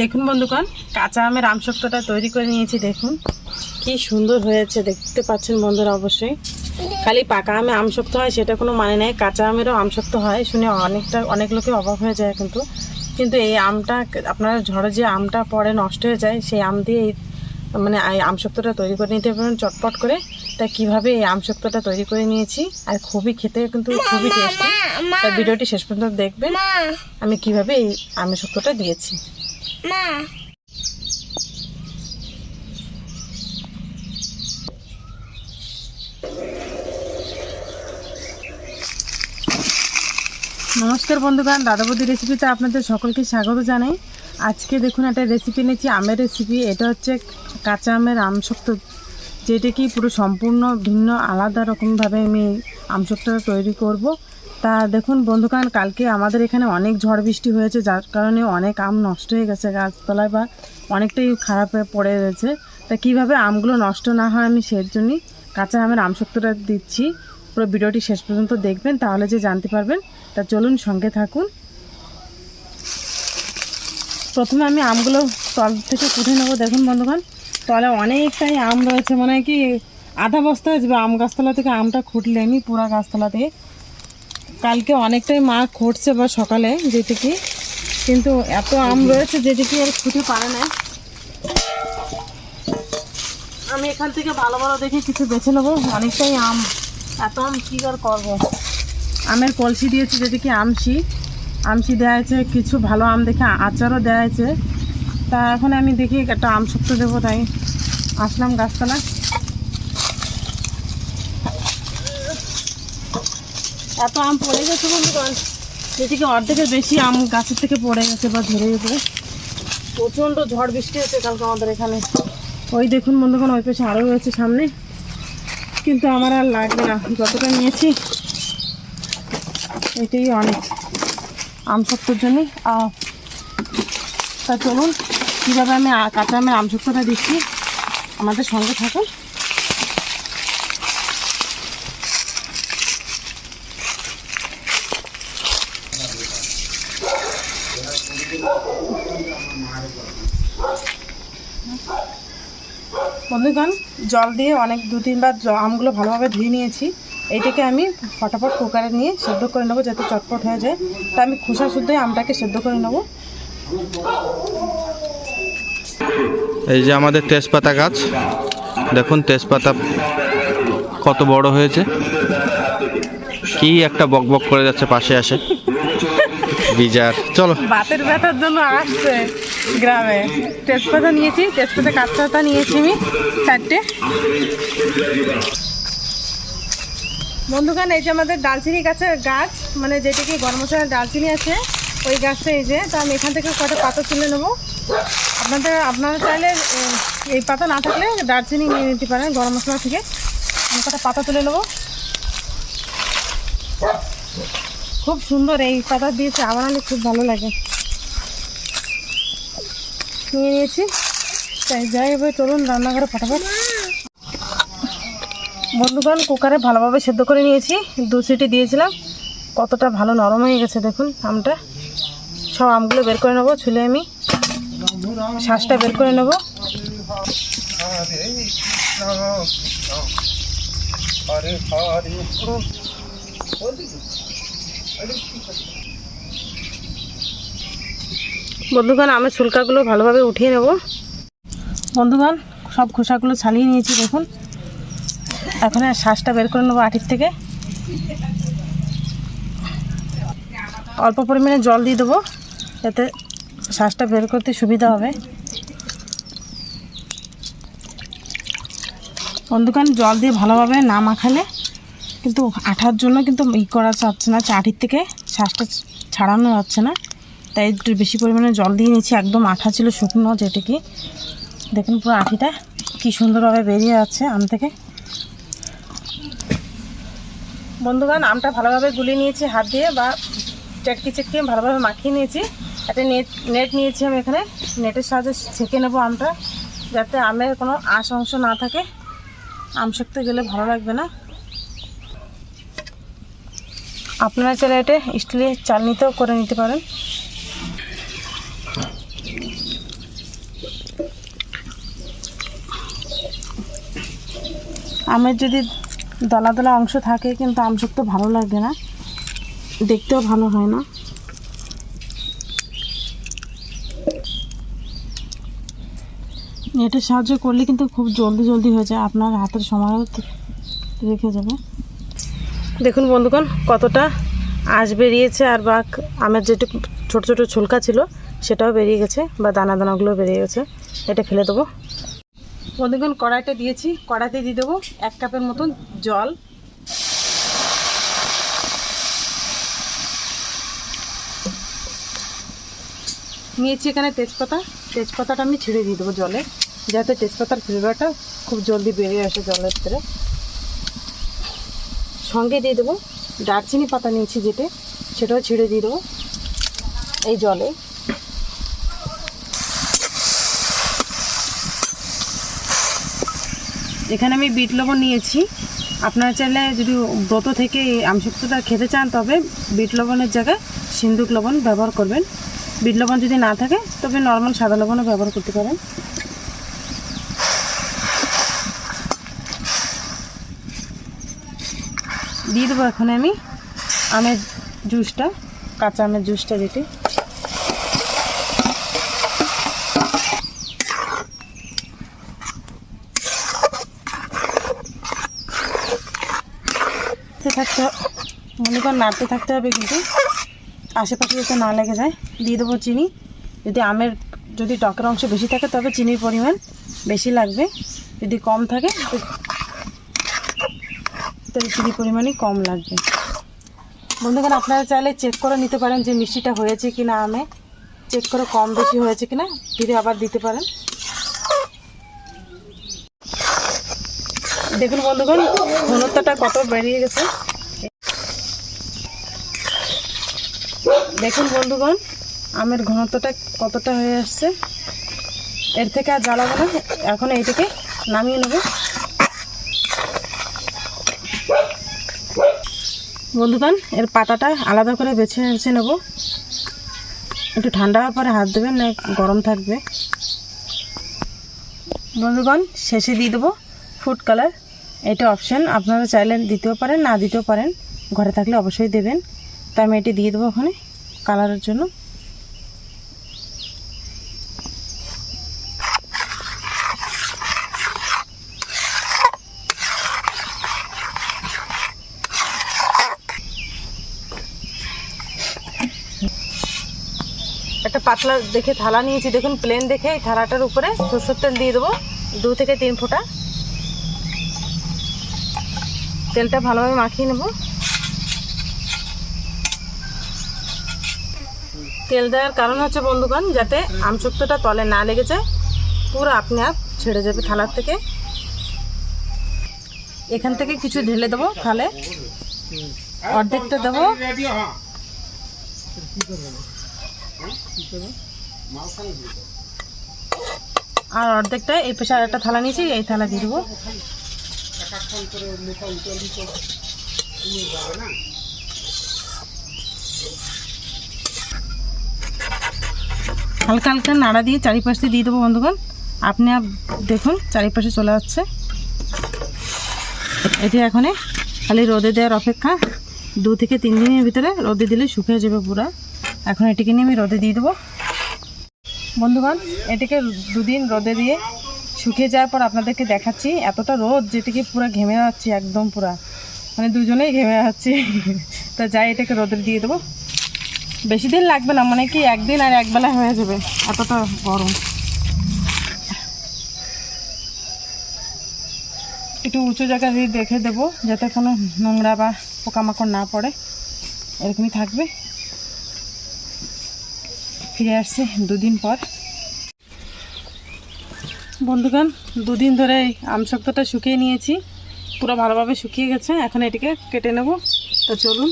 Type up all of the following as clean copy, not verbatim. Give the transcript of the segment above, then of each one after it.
দেখুন বন্ধুগণ, কাঁচা আমের আমসত্ত্বটা তৈরি করে নিয়েছি। দেখুন কি সুন্দর হয়েছে, দেখতে পাচ্ছেন বন্ধুরা। অবশ্যই খালি পাকা আমে আমসত্ত্ব হয় সেটা কোনো মানে নেই, কাঁচা আমেরও আমসত্ত্ব হয়। শুনে অনেক লোকে অবাক হয়ে যায়। কিন্তু এই আমটা আপনারা ঝড়ে যে আমটা পরে নষ্ট হয়ে যায়, সেই আম দিয়ে মানে এই আমসত্ত্বটা তৈরি করে নিতে পারেন চটপট করে। তাই কীভাবে এই আমসত্ত্বটা তৈরি করে নিয়েছি, আর খুবই খেতে কিন্তু খুবই টেস্টি। তাই ভিডিওটি শেষ পর্যন্ত দেখবেন আমি কিভাবে এই আমসত্ত্বটা দিয়েছি। নমস্কার বন্ধুগণ, দাদা বৌদি রেসিপিতে আপনাদের সকলকে স্বাগত জানাই। আজকে দেখুন একটা রেসিপি নিয়েছি, আমের রেসিপি। এটা হচ্ছে কাঁচা আমের আমসত্ত্ব, যেটা কি পুরো সম্পূর্ণ ভিন্ন আলাদা রকমভাবে আমি আমসত্ত্বটা তৈরি করব। তা দেখুন বন্ধুগণ, কালকে আমাদের এখানে অনেক ঝড় বৃষ্টি হয়েছে, যার কারণে অনেক আম নষ্ট হয়ে গেছে গাছতলায়, বা অনেকটাই খারাপ হয়ে পড়ে গেছে। তা কীভাবে আমগুলো নষ্ট না হয় আমি সেই জন্যই কাঁচা আমের আমসত্ত্বটা দিচ্ছি। পুরো ভিডিওটি শেষ পর্যন্ত দেখবেন, তাহলে যে জানতে পারবেন। তা চলুন সঙ্গে থাকুন। প্রথমে আমি আমগুলো তল থেকে কুটে নেবো। দেখুন বন্ধুগণ, তলে অনেকটাই আম রয়েছে, মানে কি আধা বস্তা আসবে আম গাছতলা থেকে আমটা খুঁটলে আমি পুরা গাছতলা থেকে। কালকে অনেকটাই মা খুঁটছে বা সকালে, যেটা কি কিন্তু এত আম রয়েছে যেটা কি আর খুঁটে পারে না। আমি এখান থেকে ভালো ভালো দেখে কিছু বেছে নেবো। অনেকটাই আম, এত আম কী আর করবো। আমের কলসি দিয়েছি, যেটা কি আমসি দেওয়া আছে, কিছু ভালো আম দেখে আচারও দেওয়া আছে। তা এখন আমি দেখি একটা আমসত্ত্ব দেবো, তাই আসলাম গাছতলা। এত আম পড়ে গেছে বন্ধুগণ, যেটা কি অর্ধেকের বেশি আম গাছের থেকে পড়ে গেছে বা ধরে গেছে। প্রচণ্ড ঝড় বৃষ্টি হয়েছে কালকে আমাদের এখানে। ওই দেখুন বন্ধুগণ, ওই পাশে আরও রয়েছে সামনে, কিন্তু আমার আর লাগবে না, যতটা নিয়েছি এটাই অনেক আমসত্ত্বর জন্যে। তা চলুন কীভাবে আমি কাঁচা আমের আমসত্ত্বটা দিচ্ছি, আমাদের সঙ্গে থাকুন। বন্ধুগণ, জল দিয়ে অনেক 2-3 বার আমগুলো ভালোভাবে ধুয়ে নিয়েছি। এইটাকে আমি ফটাফট কুকারে নিয়ে সেদ্ধ করে নেবো, যাতে চটপট হয়ে যায়। তা আমি খোসা শুদ্ধই আমটাকে সেদ্ধ করে নেবো। এই যে আমাদের তেজপাতা গাছ, দেখুন তেজপাতা কত বড় হয়েছে। কি একটা বকবক করে যাচ্ছে পাশে আসে বিজার। চলো, বাতের ব্যথার জন্য আসছে গ্রামে। তেজপাতা নিয়েছি, তেজপাতা কাঁচা পাতা নিয়েছি আমি 4টে। বন্ধুগণ, এই যে আমাদের দারচিনি গাছের গাছ, মানে যেটা কি গরম মশলার দারচিনি আছে, ওই গাছটা এই যে। তো আমি এখান থেকে কটা পাতা তুলে নেবো। আপনারা চাইলে এই পাতা না থাকলে দারচিনি নিয়ে নিতে পারেন গরম মশলা থেকে। আমি কটা পাতা তুলে নেবো। খুব সুন্দর এই পাতা দিয়েছে, আমার অনেক খুব ভালো লাগে। নিয়ে নিয়েছি, তাই যাই এবার চলুন রান্নাঘরে ফটাফট। বন্ধুগণ, কুকারে ভালোভাবে সেদ্ধ করে নিয়েছি, 2 সিটি দিয়েছিলাম। কতটা ভালো নরম হয়ে গেছে দেখুন আমটা। সব আমগুলো বের করে নেবো, ছুলে আমি শ্বাসটা বের করে নেবো। বন্ধুগণ, আমের ছুলকাগুলো ভালোভাবে উঠিয়ে নেব। বন্ধুগণ, সব খোসাগুলো ছাড়িয়ে নিয়েছি দেখুন। এখন আর শ্বাসটা বের করে নেবো আটির থেকে। অল্প পরিমাণে জল দিয়ে দেবো, যাতে শ্বাসটা বের করতে সুবিধা হবে। বন্ধুগণ, জল দিয়ে ভালোভাবে না মাখালে কিন্তু আঠার জন্য কিন্তু করা যাচ্ছে না, আটির থেকে শ্বাসটা ছাড়ানো যাচ্ছে না। তাই একটু বেশি পরিমাণে জল দিয়ে নিচ্ছি। একদম আঠা ছিল শুকনো, যেটা কি দেখুন পুরো আঠিটা কি সুন্দরভাবে বেরিয়ে যাচ্ছে আম থেকে। বন্ধুগণ, আমটা ভালোভাবে গুলিয়ে নিয়েছি হাত দিয়ে, বা চেটকে ভালোভাবে মাখিয়ে নিয়েছি। একটা নেট নিয়েছি আমি এখানে, নেটের সাহায্যে ছেঁকে নেবো আমটা, যাতে আমের কোনো আঁশ অংশ না থাকে। আম সেঁকতে গেলে ভালো লাগবে না। আপনারা চাইলে এটা স্টিলের চালনিতেও করে নিতে পারেন। আমের যদি দলা দলা অংশ থাকে কিন্তু আমসত্ব ভালো লাগে না, দেখতেও ভালো হয় না। এটা সাহায্য করলে কিন্তু খুব জলদি জলদি হয়ে যায়, আপনার হাতের সময়ও রেখে যাবে। দেখুন বন্ধুগণ কতটা আঁশ বেরিয়েছে, আর বা আমের যেটুকু ছোট ছোট ছুলকা ছিল সেটাও বেরিয়ে গেছে, বা দানা দানাগুলো বেরিয়ে গেছে। এটা ফেলে দেবো। বন্ধুগণ কড়াইটা দিয়েছি, কড়াইতে দিয়ে দেবো 1 কাপের মতন জল। নিয়েছি এখানে তেজপাতা, তেজপাতাটা আমি ছিঁড়ে দিয়ে দেবো জলে, যাতে তেজপাতার ফ্লেভারটা খুব জলদি বেরিয়ে আসে জলের ভিতরে। সঙ্গে দিয়ে দেবো দারচিনি পাতা নিয়েছি যেটা, সেটাও ছিঁড়ে দিয়ে দেবো এই জলে। এখানে আমি বিট লবণ নিয়েছি, আপনারা চাইলে যদি ব্রত থেকে আমসত্ত্বটা খেতে চান তবে বিট লবণের জায়গায় সিন্দুক লবণ ব্যবহার করবেন। বিট লবণ যদি না থাকে তবে নর্মাল সাদা লবণও ব্যবহার করতে পারেন। দিয়ে দেবো এখন আমি আমের জুসটা, কাঁচা আমের জুসটা যেটি। থাকতে মনে করেন নাড়তে থাকতে হবে, কিন্তু আশেপাশে যাতে না লেগে যায়। দিয়ে দেবো চিনি, যদি টকের অংশ বেশি থাকে তবে চিনির পরিমাণ বেশি লাগবে, যদি কম থাকে তাহলে চিনির পরিমাণই কম লাগবে। বন্ধুগণ আপনারা চাইলে চেক করে নিতে পারেন যে মিষ্টিটা হয়েছে কিনা, আমে চেক করে কম বেশি হয়েছে কিনা ফিরে আবার দিতে পারেন। দেখুন বন্ধুগণ ঘনত্বটা কত বেরিয়ে গেছে। দেখুন বন্ধুগণ আমের ঘনত্বটা কতটা হয়ে আসছে। এর থেকে আর জ্বালাবো না, এখন এইটাকে নামিয়ে নেব। বন্ধুগণ এর পাতাটা আলাদা করে বেছে নেব, একটু ঠান্ডা হওয়ার পরে হাত দেবেন, না গরম থাকবে। বন্ধুগণ শেষে দিয়ে দেবো ফুড কালার, এটা অপশান, আপনারা চাইলে দিতেও পারেন না দিতেও পারেন, ঘরে থাকলে অবশ্যই দেবেন। তাই আমি এটি দিয়ে দেবো ওখানে কালারের জন্য। একটা পাতলা দেখে থালা নিয়েছি, দেখুন প্লেন দেখে এই থালাটার উপরে সরষের তেল দিয়ে দেবো 2 থেকে 3 ফোঁটা। তেলটা ভালোভাবে মাখিয়ে নেব। তেল দেওয়ার কারণ হচ্ছে বন্ধুগণ যাতে আমসত্ত্বটা তলে না লেগে যায়, পুরো আপনি আপ ছেড়ে যাবে থালার থেকে। এখান থেকে কিছু ঢেলে দেবো থালে, অর্ধেকটা দেবো আর অর্ধেকটা এই পাশে আরেকটা থালা নিয়েছি, এই থালা দিয়ে দেবো। হালকা হালকা নাড়া দিয়ে চারিপাশে দিয়ে দেবো বন্ধুগণ। আপনি দেখুন চারিপাশে চলে যাচ্ছে। এটি এখন খালি রোদে দেওয়ার অপেক্ষা, 2 থেকে 3 দিনের ভিতরে রোদে দিলে শুকিয়ে যাবে পুরা। এখন এটিকে নিয়ে আমি রোদে দিয়ে দেবো। বন্ধুগণ এটিকে 2 দিন রোদে দিয়ে শুকিয়ে যাওয়ার পর আপনাদেরকে দেখাচ্ছি। এতটা রোদ যেটিকে পুরো ঘেমে যাচ্ছি, একদম পুরা, মানে দুজনেই ঘেমে যাচ্ছি। তা যাই এটাকে রোদে দিয়ে দেবো। বেশি দিন লাগবে না, মানে কি একদিন আর একবেলা হয়ে যাবে, এতটা গরম। একটু উঁচু জায়গা দিয়ে দেখে দেবো যাতে কোনো নোংরা বা পোকামাকড় না পড়ে, এরকমই থাকবে। ফিরে আসছি 2 দিন পর। বন্ধুগণ 2 দিন ধরে এই আমসত্ত্বটা শুকিয়ে নিয়েছি, পুরো ভালোভাবে শুকিয়ে গেছে। এখন এটিকে কেটে নেব। তো চলুন।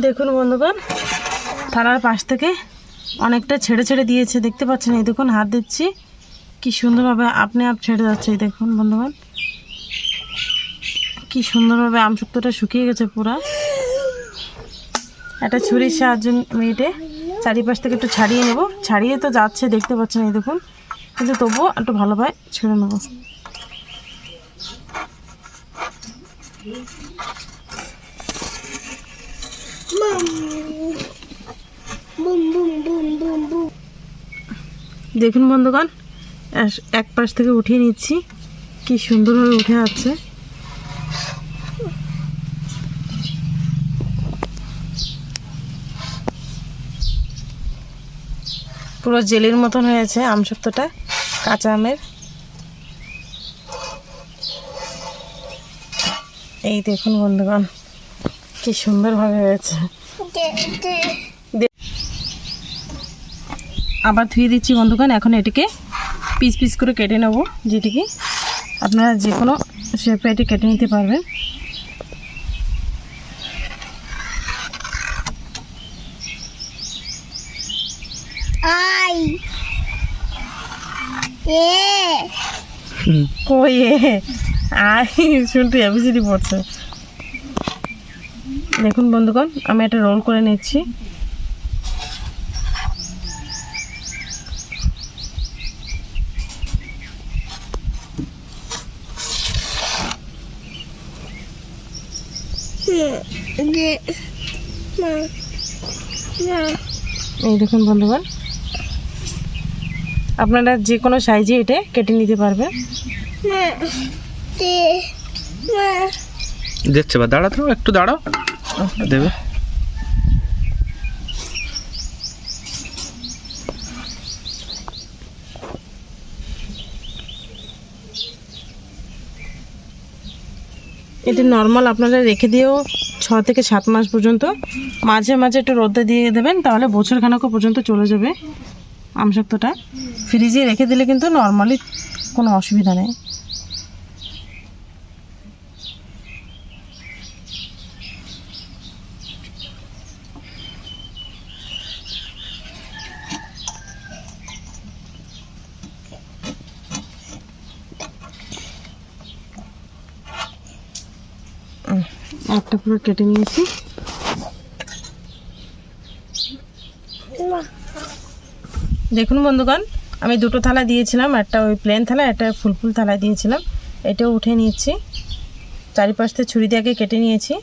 দেখুন বন্ধুগণ থালার পাশ থেকে অনেকটা ছেড়ে ছেড়ে দিয়েছে, দেখতে পাচ্ছেন? এই দেখুন হাত দিচ্ছি কি সুন্দরভাবে আপনি আপ ছেড়ে যাচ্ছে। এই দেখুন বন্ধুগণ কি সুন্দরভাবে আমসত্ত্বটা শুকিয়ে গেছে পুরা। একটা ছুরির সাহায্যে আমি এটা চারিপাশ থেকে একটু ছাড়িয়ে নেব। ছাড়িয়ে তো যাচ্ছে দেখতে পাচ্ছেন, এই দেখুন, কিন্তু তবুও একটু ভালোভাবে ছেড়ে নেব। দেখুন বন্ধুগণ, এক পাশ থেকে উঠিয়ে নিচ্ছি, কি সুন্দরভাবে উঠে আছে। পুরো জেলির মতন হয়েছে আমসত্ত্বটা, কাঁচা আমের। এই দেখুন বন্ধুগণ, কি সুন্দরভাবে হয়েছে। আবার ধুয়ে দিচ্ছি বন্ধুগণ। এখন এটিকে পিস পিস করে কেটে নেব, যেটিকে আপনারা যে কোনো শেপে এটি কেটে নিতে পারবেন। শুনতে এবিসিডি পড়ছে। দেখুন বন্ধুগণ, আমি এটা রোল করে নিচ্ছি। এই দেখুন বন্ধুগণ, আপনারা যে কোনো সাইজে এটা কেটে নিতে পারবেন। দেখছে বা, দাঁড়া তো, একটু দাঁড়াও, দেবে। এটা নর্মাল আপনারা রেখে দিয়েও 6 থেকে 7 মাস পর্যন্ত, মাঝে মাঝে একটু রোদে দিয়ে দেবেন, তাহলে বছরখানেক পর্যন্ত চলে যাবে আমসত্ত্বটা। ফ্রিজে রেখে দিলে কিন্তু নর্মালি কোনো অসুবিধা নেই। একটা পুরো কেটে নিয়েছি। দেখুন বন্ধুগণ, আমি দুটো থালা দিয়েছিলাম, একটা ওই প্লেন থালা, একটা ফুল থালা দিয়েছিলাম। এটাও উঠে নিয়েছি, চারিপাশ থেকে ছুরি দিয়ে আগে কেটে নিয়েছি।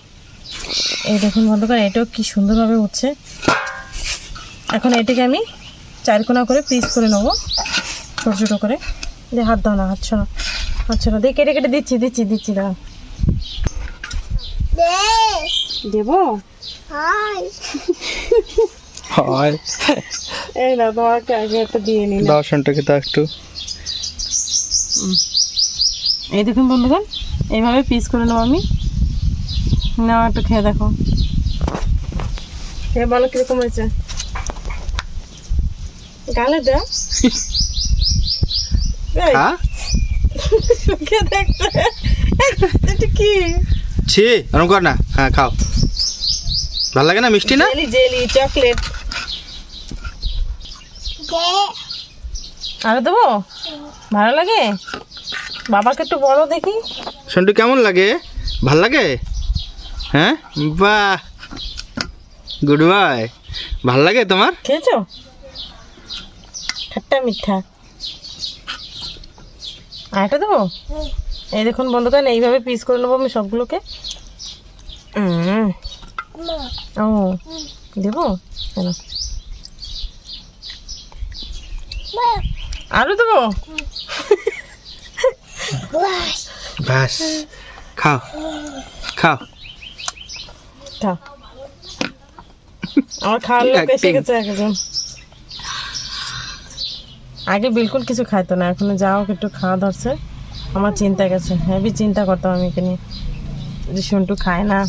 এই দেখুন বন্ধুগণ, এটাও কি সুন্দরভাবে উঠছে। এখন এটাকে আমি 4 কোনা করে পিস করে নেবো, ছোটো ছোটো করে। দিয়ে হাত দাও না, আচ্ছা দিয়ে কেটে কেটে দিচ্ছি দাঁড়া। দেবো এই না, তোমাকে আগে একটা দিয়ে নিই। দর্শনটাকে তো একটু। এই দেখুন বন্ধুগণ, এইভাবে পিস করে নেবো আমি। নাও একটু খেয়ে দেখো, খেয়ে বলো কিরকম হয়েছে। গালে দাও, দেখতে কি ছি, এরকম কর না। হ্যাঁ খাও, ভালো লাগে না? মিষ্টি না? Jelly chocolate. আরো দেবো? ভালো লাগে? বাবাকে একটু বলো দেখি। সন্টু কেমন লাগে? ভাল লাগে? হ্যাঁ, বাহ, গুড বয়। ভাল লাগে তোমার? খেয়েছো? খাট্টা মিঠা। আর একটা দেবো? এই দেখুন বন্ধুগণ, এইভাবে পিস করে নেবো আমি সবগুলোকে। ও দেবো কেন? আরো দেবো? ব্যাস, খাও খাও খাও। আমার খাওয়ার লোক এসে গেছে একজন। আগে বিলকুল কিছু খাইতো না, এখন যাও একটু খাওয়া ধরছে। আমার চিন্তা গেছে, হেভি চিন্তা করতাম আমি এখানে, যে সন্টু খায় না।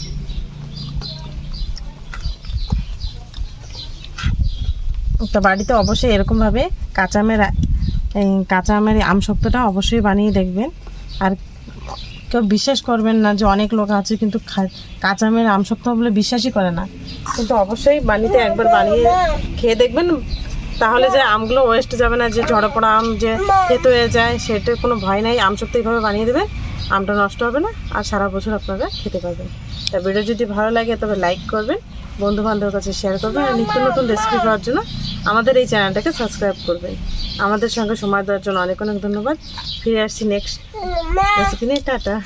তো বাড়িতে অবশ্যই এরকমভাবে কাঁচা আমের আমসত্ত্বটা অবশ্যই বানিয়ে দেখবেন। আর কেউ বিশ্বাস করবেন না যে অনেক লোক আছে কিন্তু কাঁচা আমের আমসত্ত্ব বলে বিশ্বাসই করে না, কিন্তু অবশ্যই বাড়িতে একবার বানিয়ে খেয়ে দেখবেন, তাহলে যে আমগুলো ওয়েস্ট যাবে না, যে ঝড়ে পড়া আম যে খেতে হয়ে যায় সেটার কোনো ভয় নাই। আমসত্ত্ব এইভাবে বানিয়ে দেবেন, আমটা নষ্ট হবে না, আর সারা বছর আপনারা খেতে পারবেন। তা ভিডিও যদি ভালো লাগে তবে লাইক করবেন, বন্ধু বান্ধবের কাছে শেয়ার করবেন, আর নিত্য নতুন রেসিপি পাওয়ার জন্য আমাদের এই চ্যানেলটাকে সাবস্ক্রাইব করবেন। আমাদের সঙ্গে সময় দেওয়ার জন্য অনেক অনেক ধন্যবাদ। ফিরে আসছি নেক্সট রেসিপি নিয়ে। টাটা।